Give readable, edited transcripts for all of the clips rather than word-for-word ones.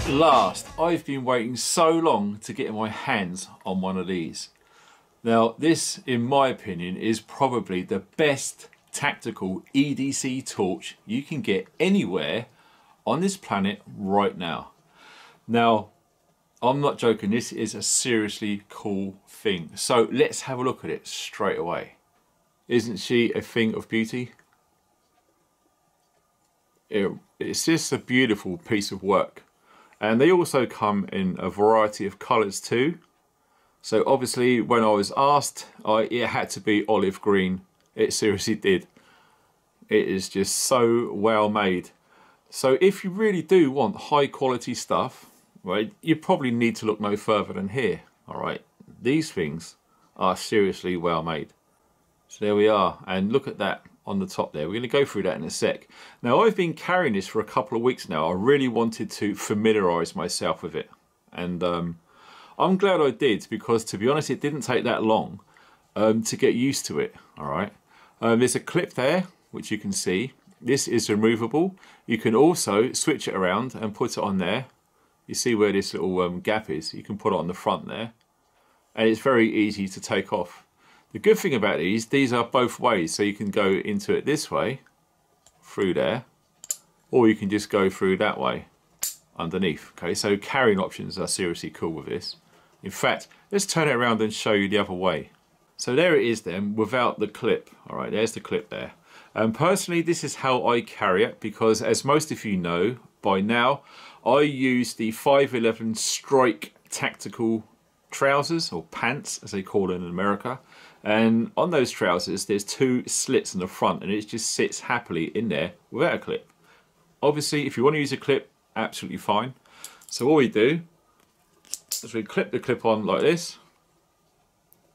At last, I've been waiting so long to get my hands on one of these. Now this, in my opinion, is probably the best tactical EDC torch you can get anywhere on this planet right now. Now, I'm not joking, this is a seriously cool thing. So let's have a look at it straight away. Isn't she a thing of beauty? It's just a beautiful piece of work. And they also come in a variety of colours too. So obviously when I was asked, it had to be olive green. It seriously did. It is just so well made. So if you really do want high quality stuff, right, you probably need to look no further than here. All right, these things are seriously well made. So there we are, and look at that on the top there. We're going to go through that in a sec. Now I've been carrying this for a couple of weeks now. I really wanted to familiarise myself with it, and I'm glad I did, because to be honest it didn't take that long to get used to it. Alright, there's a clip there which you can see. This is removable. You can also switch it around and put it on there. You see where this little gap is? You can put it on the front there, and it's very easy to take off. The good thing about these are both ways, so you can go into it this way, through there, or you can just go through that way, underneath. Okay, so carrying options are seriously cool with this. In fact, let's turn it around and show you the other way. So there it is then, without the clip. Alright, there's the clip there. And personally, this is how I carry it, because as most of you know by now, I use the 511 Strike tactical trousers, or pants as they call it in America. And on those trousers there's two slits in the front, and it just sits happily in there without a clip. Obviously if you want to use a clip, absolutely fine. So what we do is we clip the clip on like this.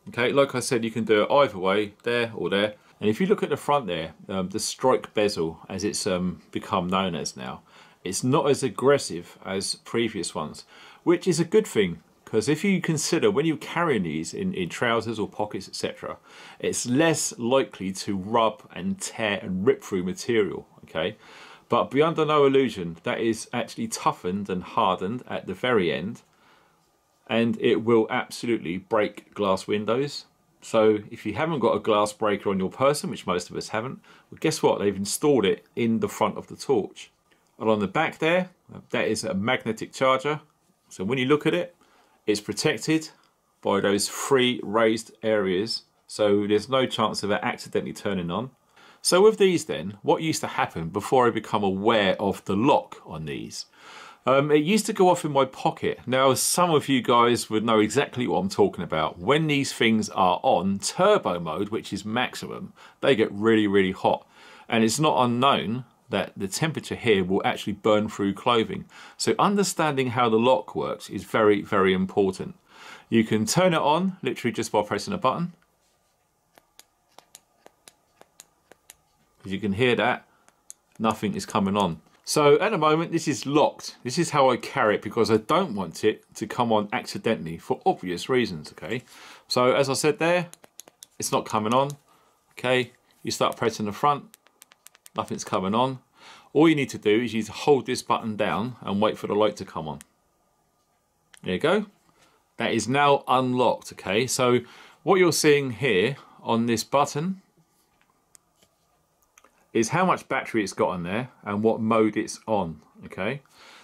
Okay, like I said, you can do it either way, there or there. And if you look at the front there, the Strike bezel, as it's become known as now, it's not as aggressive as previous ones, which is a good thing. Because if you consider when you're carrying these in trousers or pockets, etc., it's less likely to rub and tear and rip through material, okay? But be under no illusion, that is actually toughened and hardened at the very end, and it will absolutely break glass windows. So if you haven't got a glass breaker on your person, which most of us haven't, well, guess what? They've installed it in the front of the torch. And on the back there, that is a magnetic charger. So when you look at it, it's protected by those three raised areas, so there's no chance of it accidentally turning on. So with these then, what used to happen before I become aware of the lock on these, it used to go off in my pocket. Now some of you guys would know exactly what I'm talking about. When these things are on turbo mode, which is maximum, they get really hot, and it's not unknown that the temperature here will actually burn through clothing. So understanding how the lock works is very important. You can turn it on literally just by pressing a button. As you can hear that, nothing is coming on. So at the moment this is locked. This is how I carry it, because I don't want it to come on accidentally for obvious reasons, okay? So as I said there, it's not coming on, okay? You start pressing the front, nothing's coming on. All you need to do is you hold this button down and wait for the light to come on. There you go. That is now unlocked, okay? So what you're seeing here on this button is how much battery it's got on there and what mode it's on, okay?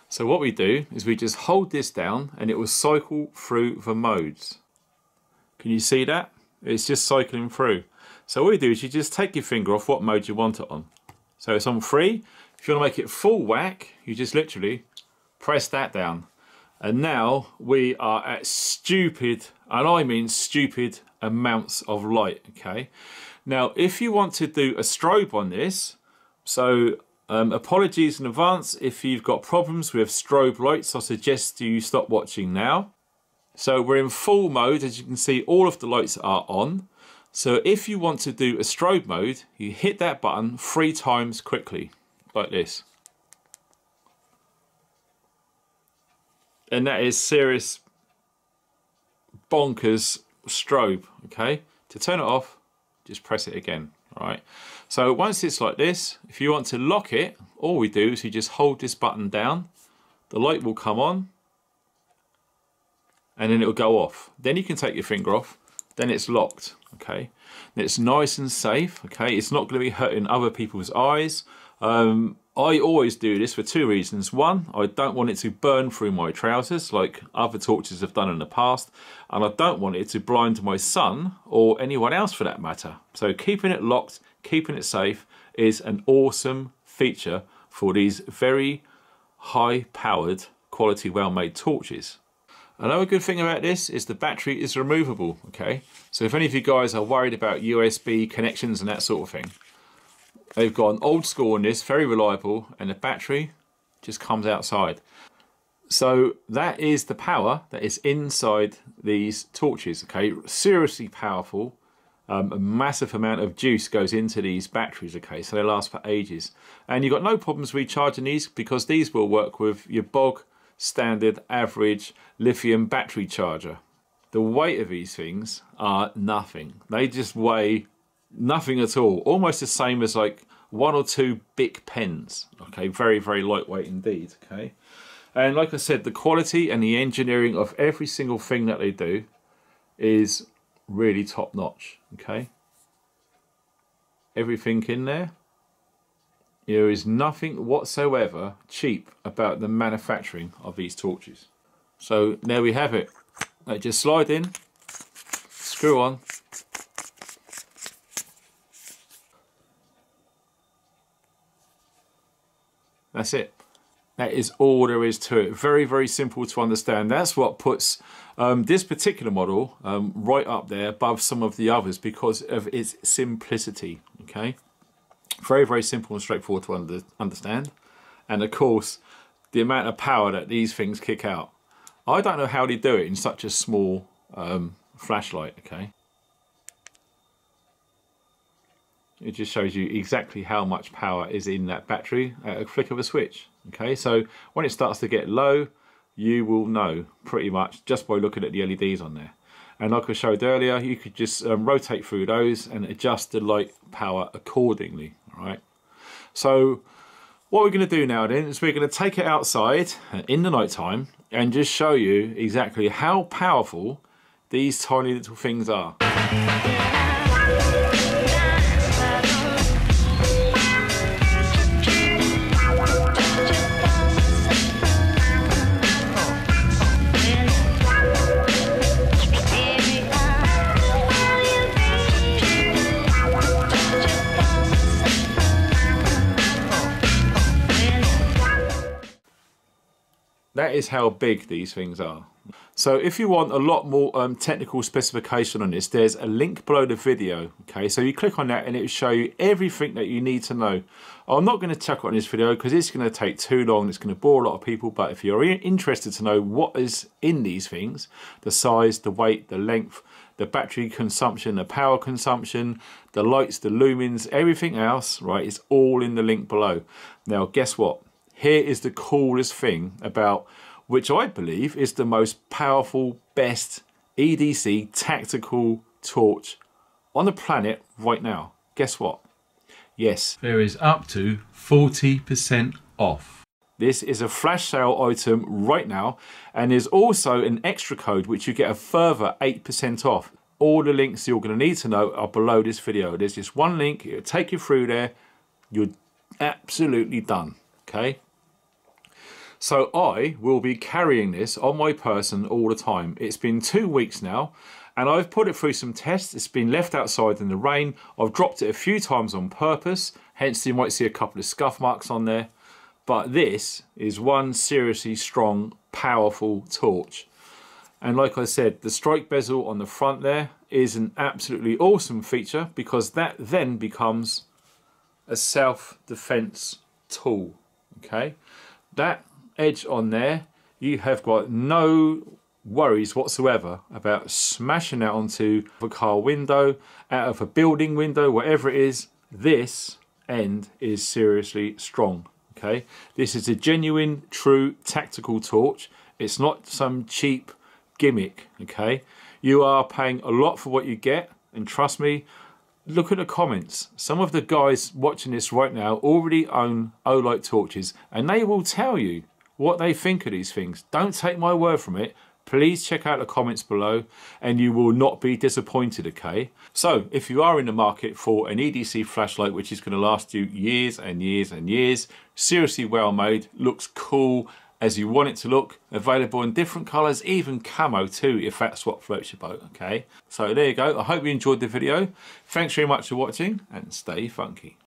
So what we do is we just hold this down and it will cycle through the modes. Can you see that? It's just cycling through. So what you do is you just take your finger off what mode you want it on. So it's on 3. If you want to make it full whack, you just literally press that down. And now we are at stupid, and I mean stupid, amounts of light, okay? Now, if you want to do a strobe on this, so apologies in advance if you've got problems with strobe lights, I suggest you stop watching now. So we're in full mode, as you can see, all of the lights are on. So if you want to do a strobe mode, you hit that button 3 times quickly, like this. And that is serious bonkers strobe, okay? To turn it off, just press it again, all right? So once it's like this, if you want to lock it, all we do is you just hold this button down the light will come on and then it'll go off. Then you can take your finger off, then it's locked, okay? And it's nice and safe, okay? It's not going to be hurting other people's eyes. I always do this for two reasons. One, I don't want it to burn through my trousers like other torches have done in the past, and I don't want it to blind my son or anyone else for that matter. So keeping it locked, keeping it safe is an awesome feature for these very high powered, quality, well-made torches. Another good thing about this is the battery is removable, okay? So if any of you guys are worried about USB connections and that sort of thing, they've got an old school on this, very reliable, and the battery just comes outside. So that is the power that is inside these torches, okay? Seriously powerful. A massive amount of juice goes into these batteries, okay? So they last for ages. And you've got no problems recharging these because these will work with your bog standard average lithium battery charger. The weight of these things are nothing. They just weigh nothing at all, almost the same as like one or two big pens, okay? Very, very lightweight indeed, okay? And like I said, the quality and the engineering of every single thing that they do is really top notch, okay? Everything in there, there is nothing whatsoever cheap about the manufacturing of these torches. So there we have it. They just slide in, screw on, that's it. That is all there is to it. Very, very simple to understand. That's what puts this particular model right up there above some of the others because of its simplicity, okay? Very, very simple and straightforward to understand. And of course, the amount of power that these things kick out. I don't know how they do it in such a small flashlight, okay? It just shows you exactly how much power is in that battery at a flick of a switch. Okay, so when it starts to get low, you will know pretty much just by looking at the LEDs on there. And like I showed earlier, you could just rotate through those and adjust the light power accordingly. All right. So what we're going to do now then is we're going to take it outside in the night time and just show you exactly how powerful these tiny little things are. That is how big these things are. So if you want a lot more technical specification on this, there's a link below the video. Okay, so you click on that and it will show you everything that you need to know. I'm not going to chuck it on this video because it's going to take too long. It's going to bore a lot of people. But if you're interested to know what is in these things, the size, the weight, the length, the battery consumption, the power consumption, the lights, the lumens, everything else, right, is all in the link below. Now, guess what? Here is the coolest thing about, which I believe is the most powerful, best EDC tactical torch on the planet right now. Guess what? Yes, there is up to 40% off. This is a flash sale item right now, and there's also an extra code which you get a further 8% off. All the links you're going to need to know are below this video. There's just one link, it'll take you through there. You're absolutely done, okay? So I will be carrying this on my person all the time. It's been 2 weeks now and I've put it through some tests. It's been left outside in the rain. I've dropped it a few times on purpose. Hence you might see a couple of scuff marks on there. But this is one seriously strong, powerful torch. And like I said, the strike bezel on the front there is an absolutely awesome feature because that then becomes a self-defense tool, okay? That edge on there, you have got no worries whatsoever about smashing that onto a car window, out of a building window, whatever it is. This end is seriously strong, okay? This is a genuine, true tactical torch. It's not some cheap gimmick, okay? You are paying a lot for what you get, and trust me, look at the comments. Some of the guys watching this right now already own Olight torches, and they will tell you what they think of these things. Don't take my word from it. Please check out the comments below and you will not be disappointed, okay? So if you are in the market for an EDC flashlight which is going to last you years and years and years, seriously well made, looks cool as you want it to look, available in different colours, even camo too, if that's what floats your boat, okay? So there you go. I hope you enjoyed the video. Thanks very much for watching and stay funky.